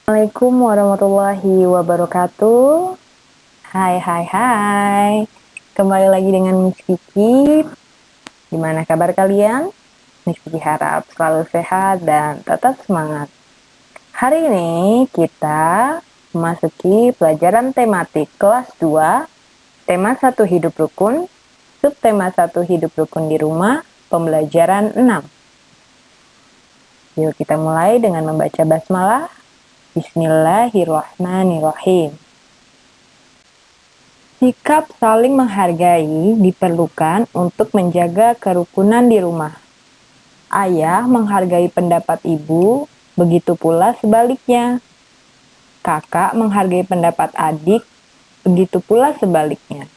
Assalamualaikum warahmatullahi wabarakatuh. Hai. Kembali lagi dengan Miss Kiki. Gimana kabar kalian? Miss Kiki harap selalu sehat dan tetap semangat. Hari ini kita memasuki pelajaran tematik kelas 2, tema 1 hidup rukun, subtema 1 hidup rukun di rumah, pembelajaran 6. Yuk kita mulai dengan membaca basmalah. Bismillahirrahmanirrahim. Sikap saling menghargai diperlukan untuk menjaga kerukunan di rumah. Ayah menghargai pendapat ibu, begitu pula sebaliknya. Kakak menghargai pendapat adik, begitu pula sebaliknya.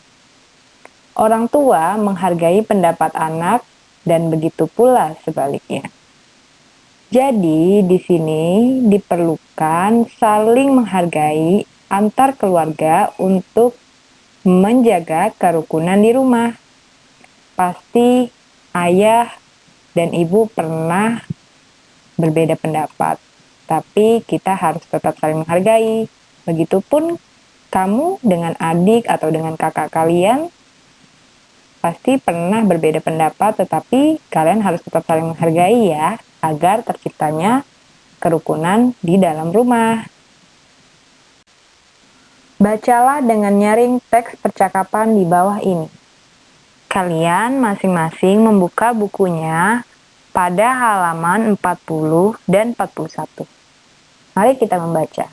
Orang tua menghargai pendapat anak, dan begitu pula sebaliknya. Jadi, di sini diperlukan saling menghargai antar keluarga untuk menjaga kerukunan di rumah. Pasti ayah dan ibu pernah berbeda pendapat, tapi kita harus tetap saling menghargai. Begitupun kamu dengan adik atau dengan kakak kalian, pasti pernah berbeda pendapat, tetapi kalian harus tetap saling menghargai ya, agar terciptanya kerukunan di dalam rumah. Bacalah dengan nyaring teks percakapan di bawah ini. Kalian masing-masing membuka bukunya pada halaman 40 dan 41. Mari kita membaca.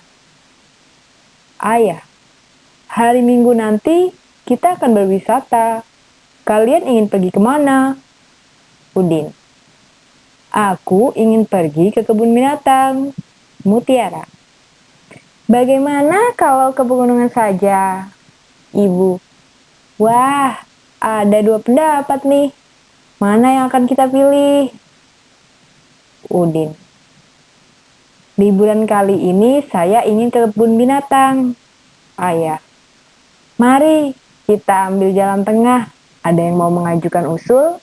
Ayah, hari Minggu nanti kita akan berwisata. Kalian ingin pergi kemana? Udin, aku ingin pergi ke kebun binatang. Mutiara, bagaimana kalau ke pegunungan saja? Ibu, wah, ada 2 pendapat nih. Mana yang akan kita pilih? Udin, liburan kali ini saya ingin ke kebun binatang. Ayah, mari kita ambil jalan tengah. Ada yang mau mengajukan usul?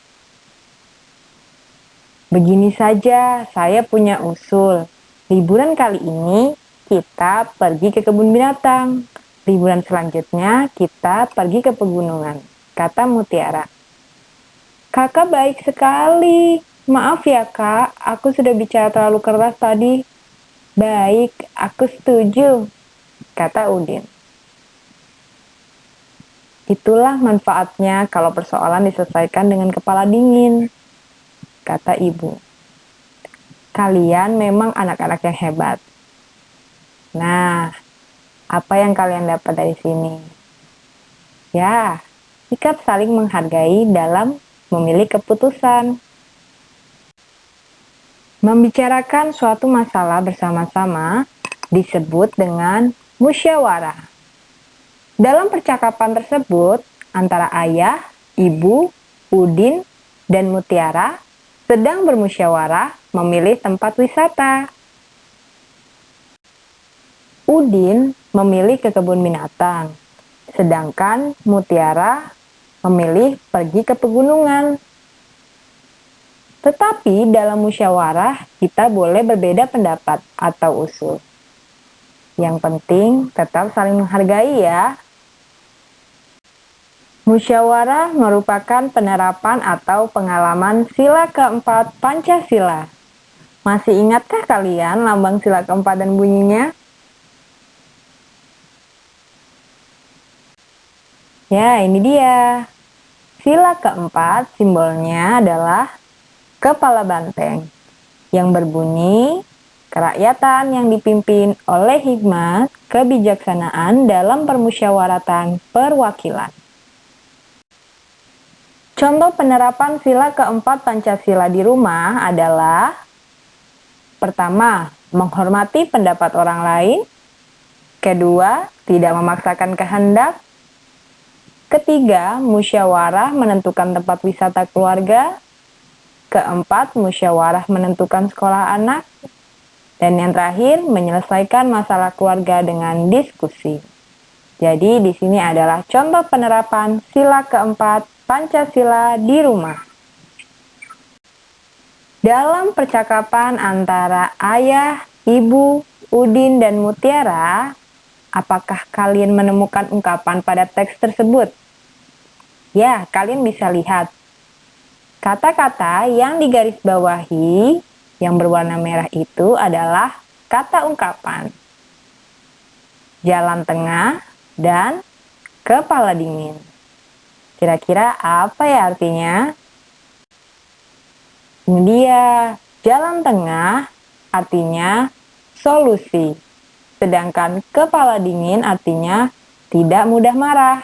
Begini saja, saya punya usul. Liburan kali ini kita pergi ke kebun binatang. Liburan selanjutnya kita pergi ke pegunungan, kata Mutiara. Kakak baik sekali. Maaf ya kak, aku sudah bicara terlalu keras tadi. Baik, aku setuju, kata Udin. Itulah manfaatnya kalau persoalan diselesaikan dengan kepala dingin, kata ibu. Kalian memang anak-anak yang hebat. Nah, apa yang kalian dapat dari sini? Ya, sikap saling menghargai dalam memilih keputusan. Membicarakan suatu masalah bersama-sama disebut dengan musyawarah. Dalam percakapan tersebut, antara ayah, ibu, Udin, dan Mutiara sedang bermusyawarah memilih tempat wisata. Udin memilih ke kebun binatang, sedangkan Mutiara memilih pergi ke pegunungan. Tetapi dalam musyawarah kita boleh berbeda pendapat atau usul. Yang penting tetap saling menghargai ya. Musyawarah merupakan penerapan atau pengalaman sila keempat Pancasila. Masih ingatkah kalian lambang sila keempat dan bunyinya? Ya, ini dia. Sila keempat simbolnya adalah kepala banteng yang berbunyi kerakyatan yang dipimpin oleh hikmat kebijaksanaan dalam permusyawaratan perwakilan. Contoh penerapan sila keempat Pancasila di rumah adalah: pertama, menghormati pendapat orang lain. Kedua, tidak memaksakan kehendak. Ketiga, musyawarah menentukan tempat wisata keluarga. Keempat, musyawarah menentukan sekolah anak. Dan yang terakhir, menyelesaikan masalah keluarga dengan diskusi. Jadi di sini adalah contoh penerapan sila keempat Pancasila di rumah. Dalam percakapan antara ayah, ibu, Udin dan Mutiara, apakah kalian menemukan ungkapan pada teks tersebut? Ya, kalian bisa lihat. Kata-kata yang digarisbawahi yang berwarna merah itu adalah kata ungkapan. Jalan tengah dan kepala dingin. Kira-kira apa ya artinya? Ini dia, jalan tengah artinya solusi. Sedangkan kepala dingin artinya tidak mudah marah.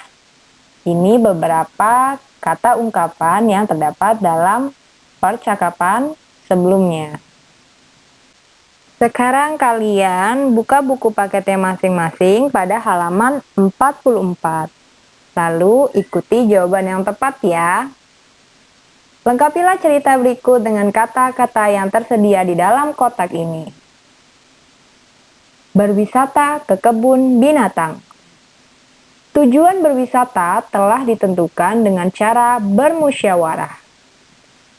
Ini beberapa kata ungkapan yang terdapat dalam percakapan sebelumnya. Sekarang kalian buka buku paketnya masing-masing pada halaman 44. Lalu ikuti jawaban yang tepat ya. Lengkapilah cerita berikut dengan kata-kata yang tersedia di dalam kotak ini. Berwisata ke kebun binatang. Tujuan berwisata telah ditentukan dengan cara bermusyawarah.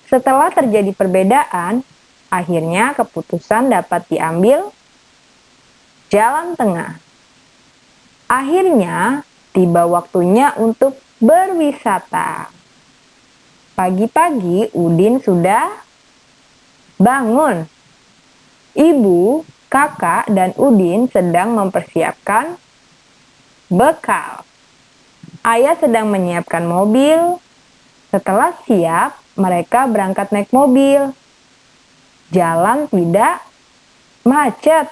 Setelah terjadi perbedaan, akhirnya keputusan dapat diambil jalan tengah. Akhirnya, tiba waktunya untuk berwisata. Pagi-pagi Udin sudah bangun. Ibu, kakak, dan Udin sedang mempersiapkan bekal. Ayah sedang menyiapkan mobil. Setelah siap, mereka berangkat naik mobil. Jalan tidak macet,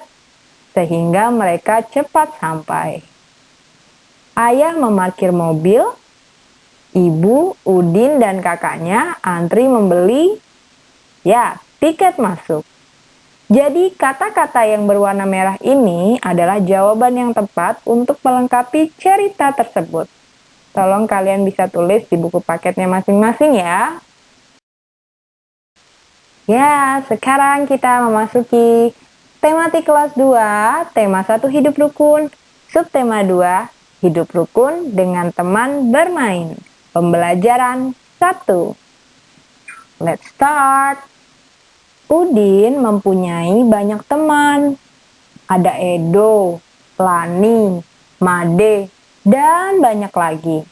sehingga mereka cepat sampai. Ayah memarkir mobil. Ibu, Udin, dan kakaknya antri membeli tiket masuk. Jadi kata-kata yang berwarna merah ini adalah jawaban yang tepat untuk melengkapi cerita tersebut. Tolong kalian bisa tulis di buku paketnya masing-masing ya. Ya, sekarang kita memasuki tematik kelas 2, tema 1 hidup rukun, subtema 2, hidup rukun dengan teman bermain. Pembelajaran 1. Let's start. Udin mempunyai banyak teman. Ada Edo, Lani, Made, dan banyak lagi.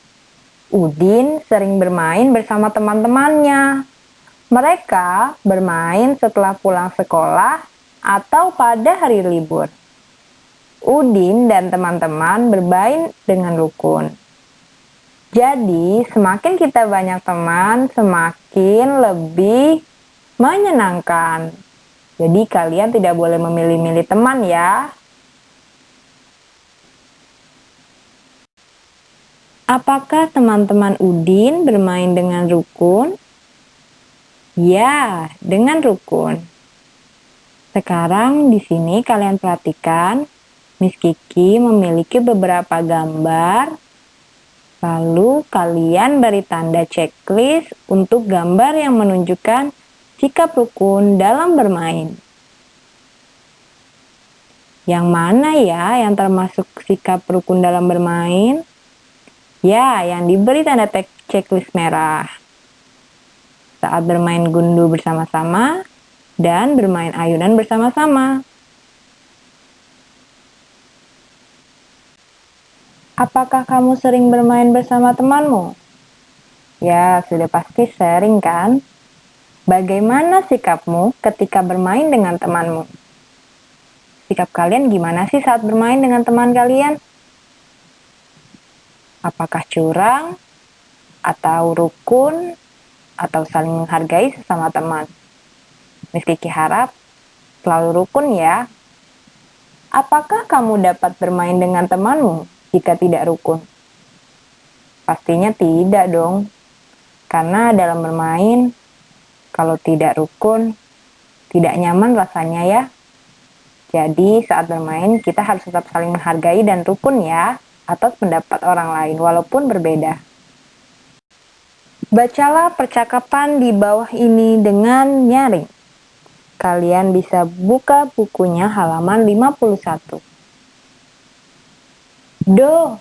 Udin sering bermain bersama teman-temannya. Mereka bermain setelah pulang sekolah atau pada hari libur. Udin dan teman-teman bermain dengan rukun. Jadi, semakin kita banyak teman, semakin lebih menyenangkan. Jadi, kalian tidak boleh memilih-milih teman ya. Apakah teman-teman Udin bermain dengan rukun? Ya, dengan rukun. Sekarang di sini kalian perhatikan, Miss Kiki memiliki beberapa gambar. Lalu kalian beri tanda checklist untuk gambar yang menunjukkan sikap rukun dalam bermain. Yang mana ya yang termasuk sikap rukun dalam bermain? Ya, yang diberi tanda checklist merah. Saat bermain gundu bersama-sama dan bermain ayunan bersama-sama. Apakah kamu sering bermain bersama temanmu? Ya, sudah pasti sering kan? Bagaimana sikapmu ketika bermain dengan temanmu? Sikap kalian gimana sih saat bermain dengan teman kalian? Apakah curang, atau rukun, atau saling menghargai sesama teman? Miss Kiki harap selalu rukun ya. Apakah kamu dapat bermain dengan temanmu jika tidak rukun? Pastinya tidak dong. Karena dalam bermain, kalau tidak rukun, tidak nyaman rasanya ya. Jadi saat bermain kita harus tetap saling menghargai dan rukun ya, atas pendapat orang lain walaupun berbeda. Bacalah percakapan di bawah ini dengan nyaring. Kalian bisa buka bukunya halaman 51. Do,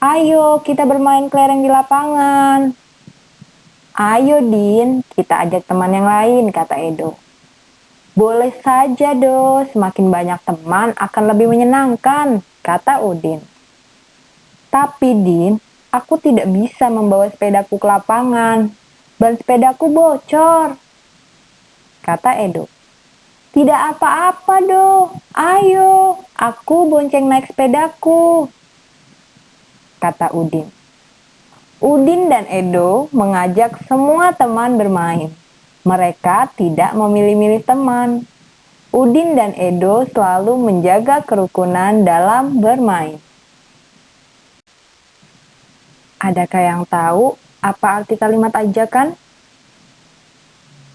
ayo kita bermain kelereng di lapangan. Ayo Din, kita ajak teman yang lain, kata Edo. Boleh saja, Do. Semakin banyak teman akan lebih menyenangkan, kata Udin. Tapi, Din, aku tidak bisa membawa sepedaku ke lapangan. Ban sepedaku bocor, kata Edo. Tidak apa-apa, Do. Ayo, aku bonceng naik sepedaku, kata Udin. Udin dan Edo mengajak semua teman bermain. Mereka tidak memilih-milih teman. Udin dan Edo selalu menjaga kerukunan dalam bermain. Adakah yang tahu apa arti kalimat ajakan?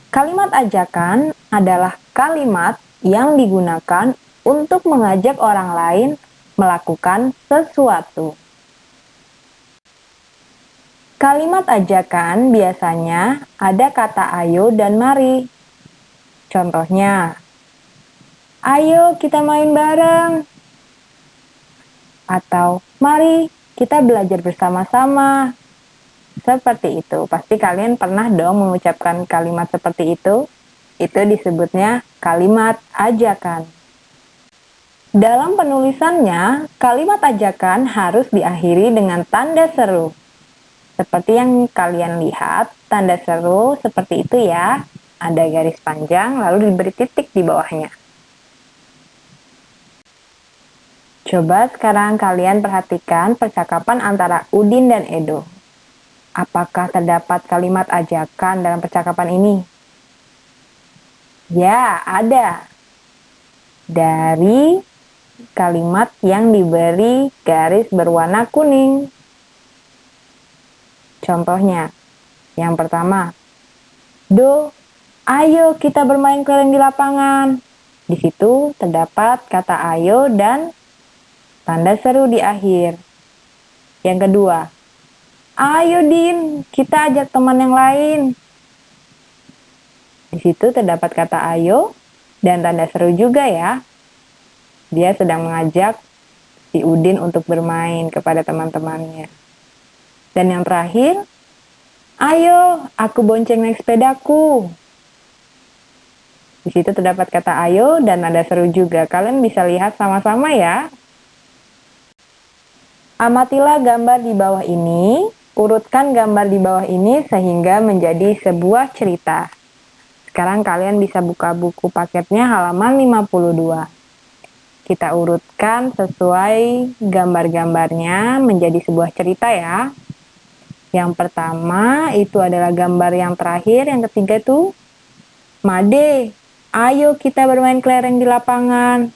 Kalimat ajakan adalah kalimat yang digunakan untuk mengajak orang lain melakukan sesuatu. Kalimat ajakan biasanya ada kata ayo dan mari. Contohnya, ayo kita main bareng. Atau, mari kita belajar bersama-sama. Seperti itu. Pasti kalian pernah dong mengucapkan kalimat seperti itu. Itu disebutnya kalimat ajakan. Dalam penulisannya, kalimat ajakan harus diakhiri dengan tanda seru. Seperti yang kalian lihat, tanda seru seperti itu ya. Ada garis panjang lalu diberi titik di bawahnya. Coba sekarang kalian perhatikan percakapan antara Udin dan Edo. Apakah terdapat kalimat ajakan dalam percakapan ini? Ya, ada. Dari kalimat yang diberi garis berwarna kuning. Contohnya, yang pertama, Do, ayo kita bermain kelereng di lapangan. Di situ terdapat kata ayo dan tanda seru di akhir. Yang kedua, ayo Din, kita ajak teman yang lain. Di situ terdapat kata ayo dan tanda seru juga ya. Dia sedang mengajak si Udin untuk bermain kepada teman-temannya. Dan yang terakhir, ayo, aku bonceng naik sepedaku. Di situ terdapat kata ayo dan nada seru juga. Kalian bisa lihat sama-sama ya. Amatilah gambar di bawah ini. Urutkan gambar di bawah ini sehingga menjadi sebuah cerita. Sekarang kalian bisa buka buku paketnya halaman 52. Kita urutkan sesuai gambar-gambarnya menjadi sebuah cerita ya. Yang pertama itu adalah gambar yang terakhir, yang ketiga tuh Made, ayo kita bermain kelereng di lapangan.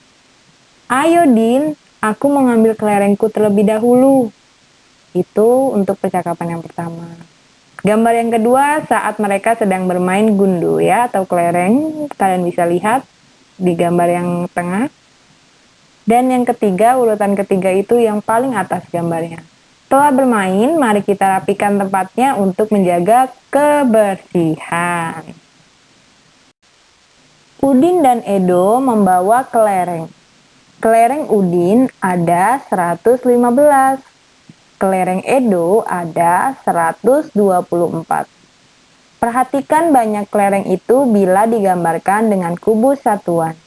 Ayo Din, aku mengambil kelerengku terlebih dahulu. Itu untuk percakapan yang pertama. Gambar yang kedua saat mereka sedang bermain gundu ya atau kelereng. Kalian bisa lihat di gambar yang tengah. Dan yang ketiga, urutan ketiga itu yang paling atas gambarnya. Setelah bermain, mari kita rapikan tempatnya untuk menjaga kebersihan. Udin dan Edo membawa kelereng. Kelereng Udin ada 115. Kelereng Edo ada 124. Perhatikan banyak kelereng itu bila digambarkan dengan kubus satuan.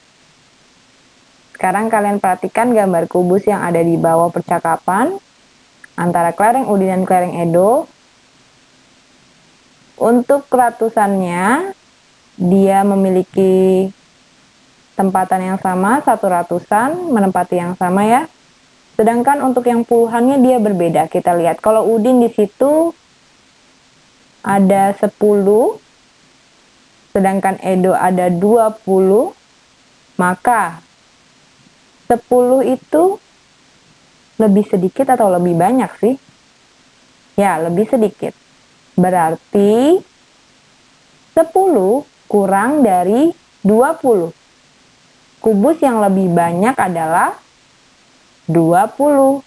Sekarang kalian perhatikan gambar kubus yang ada di bawah percakapan antara kelereng Udin dan kelereng Edo. Untuk ratusannya, dia memiliki tempatan yang sama, 100-an, menempati yang sama ya. Sedangkan untuk yang puluhannya dia berbeda. Kita lihat, kalau Udin di situ ada 10, sedangkan Edo ada 20, maka 10 itu lebih sedikit atau lebih banyak sih? Ya, lebih sedikit. Berarti 10 kurang dari 20. Kubus yang lebih banyak adalah 20.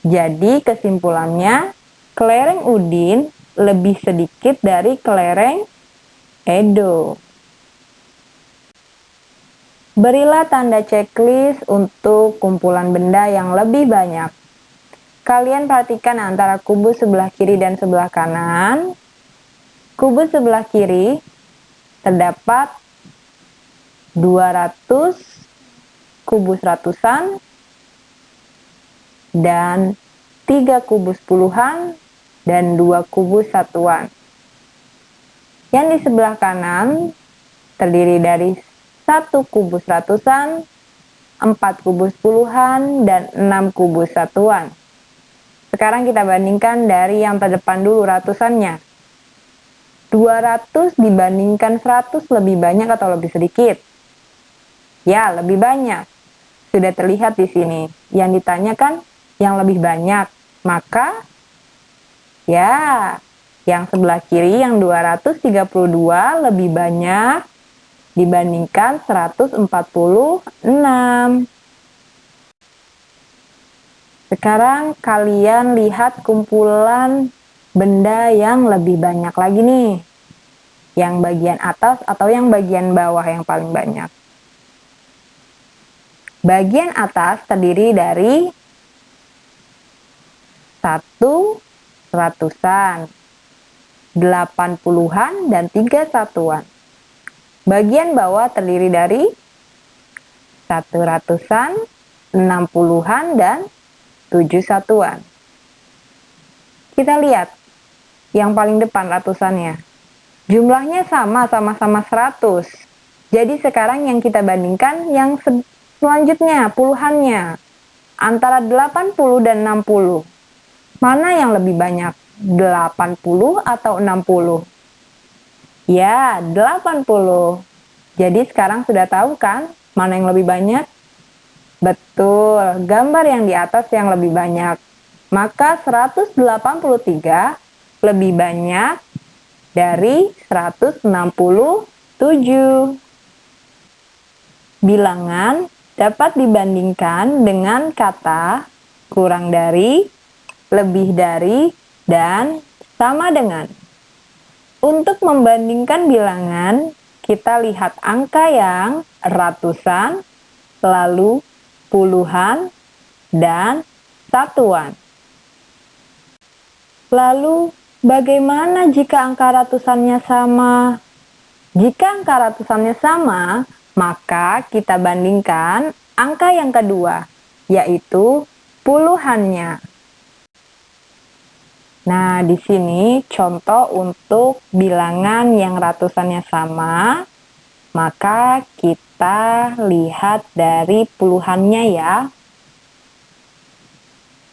Jadi kesimpulannya, kelereng Udin lebih sedikit dari kelereng Edo. Berilah tanda checklist untuk kumpulan benda yang lebih banyak. Kalian perhatikan antara kubus sebelah kiri dan sebelah kanan. Kubus sebelah kiri terdapat 200 kubus ratusan, dan 3 kubus puluhan, dan 2 kubus satuan. Yang di sebelah kanan terdiri dari 1 kubus ratusan, 4 kubus puluhan, dan 6 kubus satuan. Sekarang kita bandingkan dari yang terdepan dulu ratusannya. 200 dibandingkan 100 lebih banyak atau lebih sedikit? Ya, lebih banyak. Sudah terlihat di sini. Yang ditanyakan yang lebih banyak. Maka, ya, yang sebelah kiri yang 232 lebih banyak dibandingkan 146. Sekarang kalian lihat kumpulan benda yang lebih banyak lagi nih. Yang bagian atas atau yang bagian bawah yang paling banyak. Bagian atas terdiri dari 1 ratusan, 8 puluhan, dan 3 satuan. Bagian bawah terdiri dari 1 ratusan, 6 puluhan, dan 7 satuan. Kita lihat yang paling depan ratusannya. Jumlahnya sama-sama 100. Jadi sekarang yang kita bandingkan yang selanjutnya, puluhannya. Antara 80 dan 60. Mana yang lebih banyak? 80 atau 60? Ya, 80. Jadi sekarang sudah tahu kan mana yang lebih banyak? Betul, gambar yang di atas yang lebih banyak. Maka 183 lebih banyak dari 167. Bilangan dapat dibandingkan dengan kata kurang dari, lebih dari, dan sama dengan. Untuk membandingkan bilangan, kita lihat angka yang ratusan, lalu puluhan, dan satuan. Lalu, bagaimana jika angka ratusannya sama? Jika angka ratusannya sama, maka kita bandingkan angka yang kedua, yaitu puluhannya. Nah, di sini contoh untuk bilangan yang ratusannya sama, maka kita lihat dari puluhannya ya.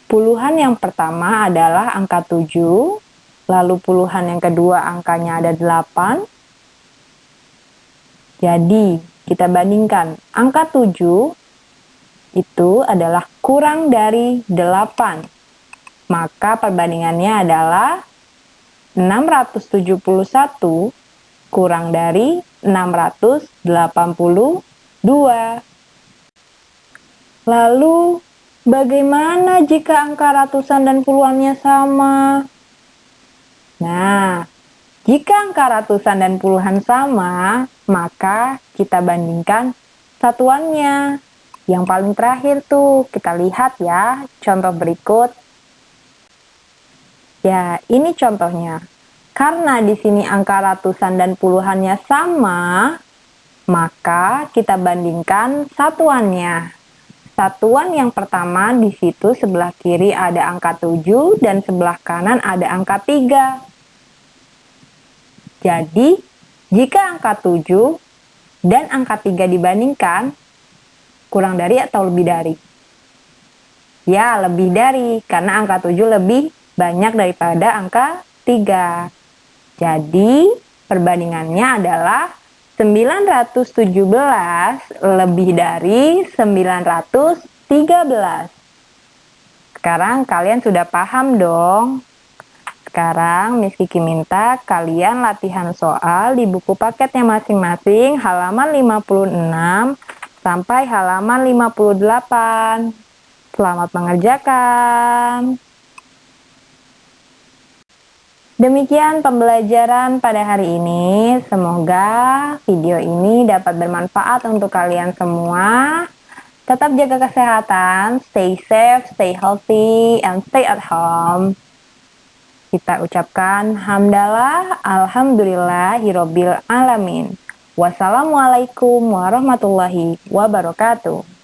Puluhan yang pertama adalah angka 7, lalu puluhan yang kedua angkanya ada 8. Jadi, kita bandingkan angka 7 itu adalah kurang dari 8. Maka perbandingannya adalah 671 kurang dari 682. Lalu, bagaimana jika angka ratusan dan puluhannya sama? Nah, jika angka ratusan dan puluhan sama, maka kita bandingkan satuannya. Yang paling terakhir tuh, kita lihat ya, contoh berikut. Ya, ini contohnya. Karena di sini angka ratusan dan puluhannya sama, maka kita bandingkan satuannya. Satuan yang pertama di situ sebelah kiri ada angka 7 dan sebelah kanan ada angka 3. Jadi, jika angka 7 dan angka 3 dibandingkan, kurang dari atau lebih dari? Ya, lebih dari, karena angka 7 lebih banyak daripada angka 3. Jadi, perbandingannya adalah 917 lebih dari 913. Sekarang kalian sudah paham dong? Sekarang Miss Kiki minta kalian latihan soal di buku paketnya masing-masing halaman 56 sampai halaman 58. Selamat mengerjakan. Demikian pembelajaran pada hari ini. Semoga video ini dapat bermanfaat untuk kalian semua. Tetap jaga kesehatan, stay safe, stay healthy, and stay at home. Kita ucapkan hamdalah, alhamdulillahirobbil alamin. Wassalamualaikum warahmatullahi wabarakatuh.